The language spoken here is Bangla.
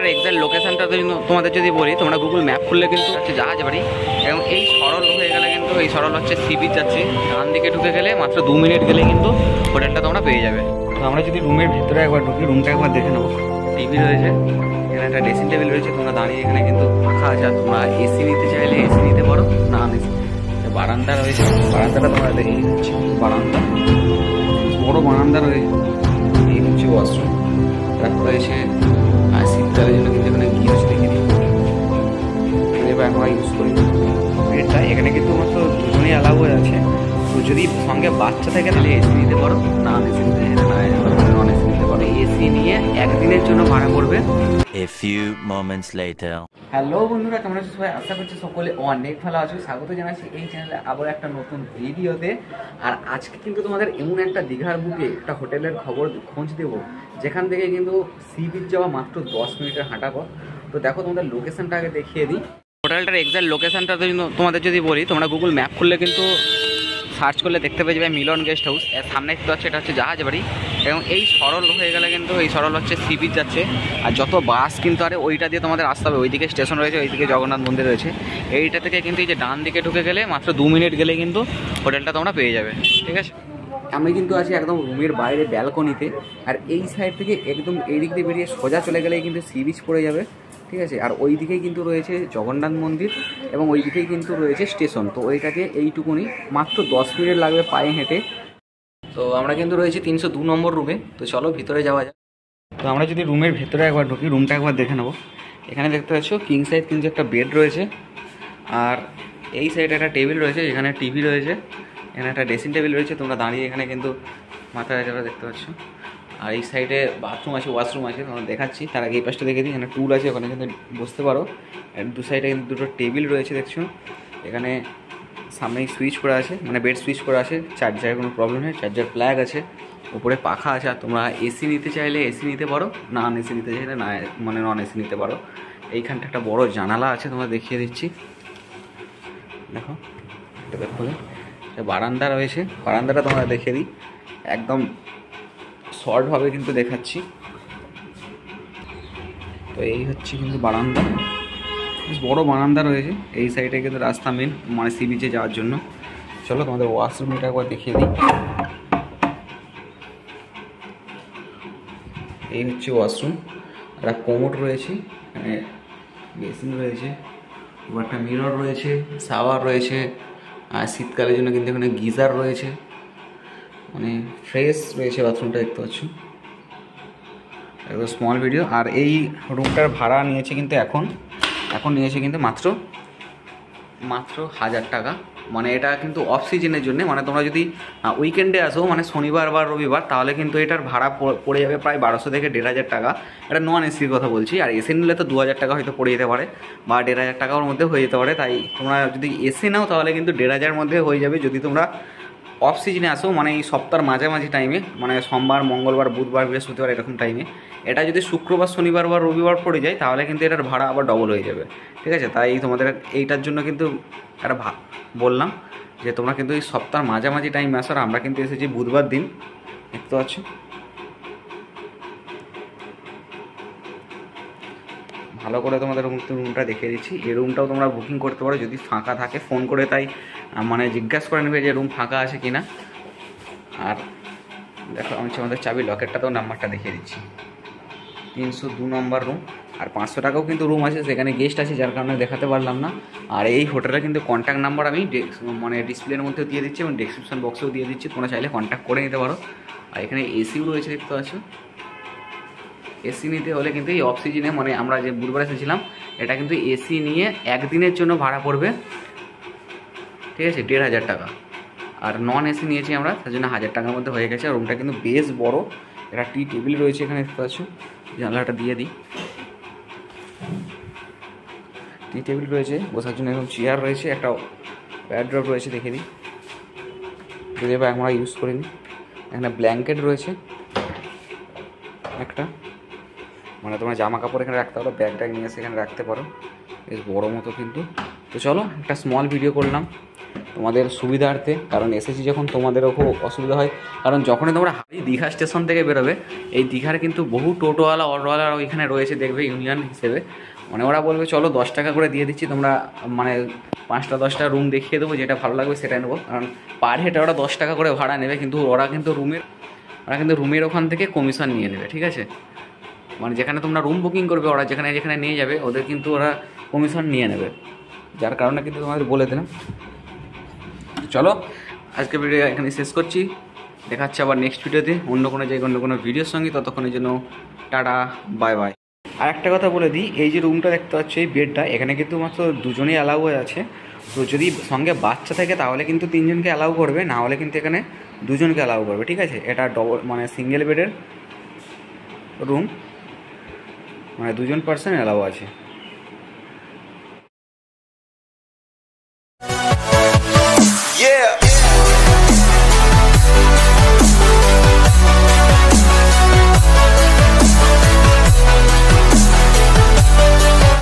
হোটেলটার এক্সাক্ট লোকেশনটা তোমাদের যদি বলি, তোমরা গুগল ম্যাপ খুললে কিন্তু হচ্ছে জাহাজ বাড়ি, এবং এই সরল হয়ে গেলে কিন্তু এই সরল হচ্ছে সি বিচ যাচ্ছে। ডান দিকে ঢুকে গেলে মাত্র 2 মিনিট গেলে কিন্তু হোটেলটা তোমরা পেয়ে যাবে। তো আমরা যদি রুমের ভিতরে একবার ঢুকি, রুমটা একবার দেখে নেবো। টিভি রয়েছে, এখানে একটা ড্রেসিং টেবিল রয়েছে, তোমরা দাঁড়িয়ে এখানে কিন্তু ফাঁকা আছে। আর তোমরা এসি নিতে চাইলে এসি নিতে পারো, না এসি। বারান্দা রয়েছে, বারান্দাটা তোমরা দেখে হচ্ছে বারান্দা, বড় বারান্দা রয়েছে। এই হচ্ছে ওয়াশরুম, তারপরে এসে শীতকালের জন্য কিন্তু এখানে কি হচ্ছে দেখে নিই, এবার আমরা ইউজ করি এটা। এখানে কিন্তু মাত্র দুজনেই অ্যালাউ হয়ে আছে। তো যদি সঙ্গে বাচ্চা থাকে তাহলে এসি নিতে পারো, না এসি নিতে নন এসি নিতে পারো। এসি নিয়ে একদিনের জন্য ভাড়া পড়বে। A few moments later. Hello বন্ধুরা, কেমন আছো সবাই? আশা করছি সকলে অনেক ভালো আছো। স্বাগত জানাচ্ছি এই চ্যানেলে আবার একটা নতুন ভিডিওতে। আর আজকে কিন্তু তোমাদের এমন একটা দীঘার বুকে একটা হোটেলের খোঁজ দেবো, যেখান থেকে কিন্তু সি বিচ যাওয়া মাত্র 10 মিনিটের হাঁটা পথ। তো দেখো তোমাদের লোকেশনটা আগে দেখিয়ে দিই। হোটেলটার এক্সাক্ট লোকেশনটা তোমাদের যদি বলি, তোমরা গুগল ম্যাপ খুললে কিন্তু সার্চ করলে দেখতে পেয়ে যাবে মিলন গেস্ট হাউস। এর সামনে দেখতে পাচ্ছ, এটা হচ্ছে জাহাজ বাড়ি, এবং এই সরল হয়ে গেলে কিন্তু এই সরল হচ্ছে সি বিচ যাচ্ছে। আর যত বাস কিন্তু আরে ওইটা দিয়ে তোমাদের আসতে হবে। ওইদিকে স্টেশন রয়েছে, ওইদিকে জগন্নাথ মন্দির রয়েছে। এইটা থেকে কিন্তু এই যে ডান দিকে ঢুকে গেলে মাত্র 2 মিনিট গেলে কিন্তু হোটেলটা তোমরা পেয়ে যাবে। ঠিক আছে, আমি কিন্তু আছি একদম রুমের বাইরে ব্যালকনিতে। আর এই সাইড থেকে একদম এই দিক দিয়ে বেরিয়ে সোজা চলে গেলেই কিন্তু সি বিচ পড়ে যাবে। ঠিক আছে, আর ওই দিকেই কিন্তু রয়েছে জগন্নাথ মন্দির, এবং ওই দিকেই কিন্তু রয়েছে স্টেশন। তো ওইটাকে এইটুকুনি মাত্র 10 মিনিট লাগবে পায়ে হেঁটে। তো আমরা কিন্তু রয়েছি 302 নম্বর রুমে। তো চলো ভিতরে যাওয়া যাক। তো আমরা যদি রুমের ভেতরে একবার ঢুকি, রুমটা একবার দেখে নেবো। এখানে দেখতে পাচ্ছ কিং সাইজ কিন্তু একটা বেড রয়েছে, আর এই সাইডে একটা টেবিল রয়েছে, এখানে টিভি রয়েছে, এখানে একটা ড্রেসিং টেবিল রয়েছে, তোমরা দাঁড়িয়ে এখানে কিন্তু মাথা যাবে দেখতে পাচ্ছ। আর এই সাইডে বাথরুম আছে, ওয়াশরুম আছে, তোমরা দেখাচ্ছি। তার আগে এই পাশটা দেখে দিই, এখানে টুল আছে, ওখানে কিন্তু বসতে পারো। আর দু সাইডে কিন্তু দুটো টেবিল রয়েছে দেখছো। এখানে সামনেই সুইচ করা আছে, মানে বেড সুইচ করা আছে, চার্জারের কোনো প্রবলেম নেই, চার্জার প্লাগ আছে, উপরে পাখা আছে। আর তোমরা এসি নিতে চাইলে এসি নিতে পারো, নন এসি নিতে চাইলে না মানে নন এসি নিতে পারো। এইখানটা একটা বড় জানালা আছে, তোমরা দেখিয়ে দিচ্ছি। দেখো এটা দেখো, বারান্দা রয়েছে, বারান্দাটা তোমরা দেখিয়ে দিই, একদম শর্টভাবে কিন্তু দেখাচ্ছি। তো এই হচ্ছে কিন্তু বারান্দা, বেশ বড় বারান্দা রয়েছে। এই সাইডে কিন্তু রাস্তা মেন, মানে সি বিচে যাওয়ার জন্য। চলো তোমাদের ওয়াশরুমটা একবার দেখিয়ে দিই। এই হচ্ছে ওয়াশরুম, একটা কোমোড রয়েছে, এখানে বেসিন রয়েছে, একটা মিরর রয়েছে, শাওয়ার রয়েছে। আর শীতকালের জন্য কিন্তু এখানে গিজার রয়েছে, মানে ফ্রেশ রয়েছে বাথরুমটা দেখতে পাচ্ছ। একদম স্মল ভিডিও। আর এই রুমটার ভাড়া নিয়েছে কিন্তু এখন নিয়েছে কিন্তু মাত্র 1000 টাকা। মানে এটা কিন্তু অফ সিজনের জন্য, মানে তোমরা যদি উইকেন্ডে আসো, মানে শনিবার বা রবিবার, তাহলে কিন্তু এটার ভাড়া পড়ে যাবে প্রায় 1200 থেকে 1500 টাকা। এটা নন এসির কথা বলছি। আর এসি নিলে তো 2000 টাকা হয়তো পড়ে যেতে পারে, বা 1500 টাকার মধ্যে হয়ে যেতে পারে। তাই তোমরা যদি এসি নাও তাহলে কিন্তু 1500-এর মধ্যে হয়ে যাবে। যদি তোমরা অফ সিজনে আসো, মানে এই সপ্তাহের মাঝামাঝি টাইমে, মানে সোমবার, মঙ্গলবার, বুধবার, বৃহস্পতিবার এরকম টাইমে। এটা যদি শুক্রবার, শনিবার বা রবিবার পড়ে যায়, তাহলে কিন্তু এটার ভাড়া আবার ডবল হয়ে যাবে। ঠিক আছে, তাই তোমাদের এইটার জন্য কিন্তু একটা বললাম যে তোমরা কিন্তু এই সপ্তাহের মাঝামাঝি টাইমে আসো। আর আমরা কিন্তু এসেছি বুধবার দিন, দেখতে পাচ্ছ। ভালো করে তোমাদের রুমটা দেখিয়ে দিচ্ছি। এই রুমটাও তোমরা বুকিং করতে পারো যদি ফাঁকা থাকে, ফোন করে তাই মানে জিজ্ঞাসা করে নেবে যে রুম ফাঁকা আছে কি না। আর দেখো আমি আমাদের চাবি লকেটটাতেও নাম্বারটা দেখিয়ে দিচ্ছি। 302 নম্বর রুম। আর 500 টাকাও কিন্তু রুম আছে, সেখানে গেস্ট আছে, যার কারণে দেখাতে পারলাম না। আর এই হোটেলের কিন্তু কন্ট্যাক্ট নাম্বার আমি মানে ডিসপ্লের মধ্যে দিয়ে দিচ্ছি, এবং ডেসক্রিপশন বক্সেও দিয়ে দিচ্ছি, তোমরা চাইলে কন্ট্যাক্ট করে নিতে পারো। আর এখানে এসিও রয়েছে দেখতে পাচ্ছ। এসি নিতে হলে কিন্তু এই অফ সিজনে, মানে আমরা যে বুধবার এসেছিলাম, এটা কিন্তু এসি নিয়ে একদিনের জন্য ভাড়া পড়বে, ঠিক আছে, 1500 টাকা। আর নন এসি নিয়েছি আমরা, তার জন্য 1000 টাকার মধ্যে হয়ে গেছে। আর রুমটা কিন্তু বেশ বড়, একটা টি টেবিল রয়েছে এখানে দেখতে পাচ্ছ। জানলাটা দিয়ে দিই, টি টেবিল রয়েছে বসার জন্য, এবং চেয়ার রয়েছে, একটা ব্যাডড্রপ রয়েছে, দেখে দিই যদি এবার আমরা ইউজ করিনি। এখানে ব্ল্যাঙ্কেট রয়েছে একটা, মানে তোমরা জামা কাপড় এখানে রাখতে পারো, ব্যাগ নিয়ে এসে এখানে রাখতে পারো, বেশ বড়ো মতো কিন্তু। তো চলো একটা স্মল ভিডিও করলাম, তোমাদের সুবিধার্থে, কারণ এসেছি যখন তোমাদেরও খুব অসুবিধা হয়। কারণ যখনই তোমরা দীঘা স্টেশন থেকে বেরোবে, এই দীঘার কিন্তু বহু টোটোওয়ালা অটোওয়ালা ওইখানে রয়েছে, দেখবে ইউনিয়ন হিসেবে। মানে ওরা বলবে চলো 10 টাকা করে দিয়ে দিচ্ছি, তোমরা মানে 5টা 10টা রুম দেখিয়ে দেবো, যেটা ভালো লাগবে সেটাই নেবো। কারণ পার হেড ওরা 10 টাকা করে ভাড়া নেবে, কিন্তু ওরা কিন্তু রুমের ওখান থেকে কমিশন নিয়ে নেবে, ঠিক আছে? মানে যেখানে তোমরা রুম বুকিং করবে, ওরা যেখানে যেখানে নিয়ে যাবে ওদের কিন্তু ওরা কমিশন নিয়ে নেবে, যার কারণে কিন্তু তোমাদের বলে দিলাম। চলো আজকে ভিডিও এখানে শেষ করছি, দেখাচ্ছে আবার নেক্সট ভিডিওতে অন্য কোনো জায়গায় অন্য কোনো ভিডিওর সঙ্গে। ততক্ষণের জন্য টাটা, বাই বাই। আর একটা কথা বলে দিই, এই যে রুমটা দেখতে পাচ্ছ, এই বেডটা, এখানে কিন্তু মাত্র দুজনেই অ্যালাউ হয়ে আছে। তো যদি সঙ্গে বাচ্চা থাকে তাহলে কিন্তু 3 জনকে অ্যালাউ করবে, না হলে কিন্তু এখানে 2 জনকে অ্যালাউ করবে, ঠিক আছে? এটা ডবল মানে সিঙ্গেল বেডের রুম, মানে 2জন পার্সন অ্যালাউ আছে।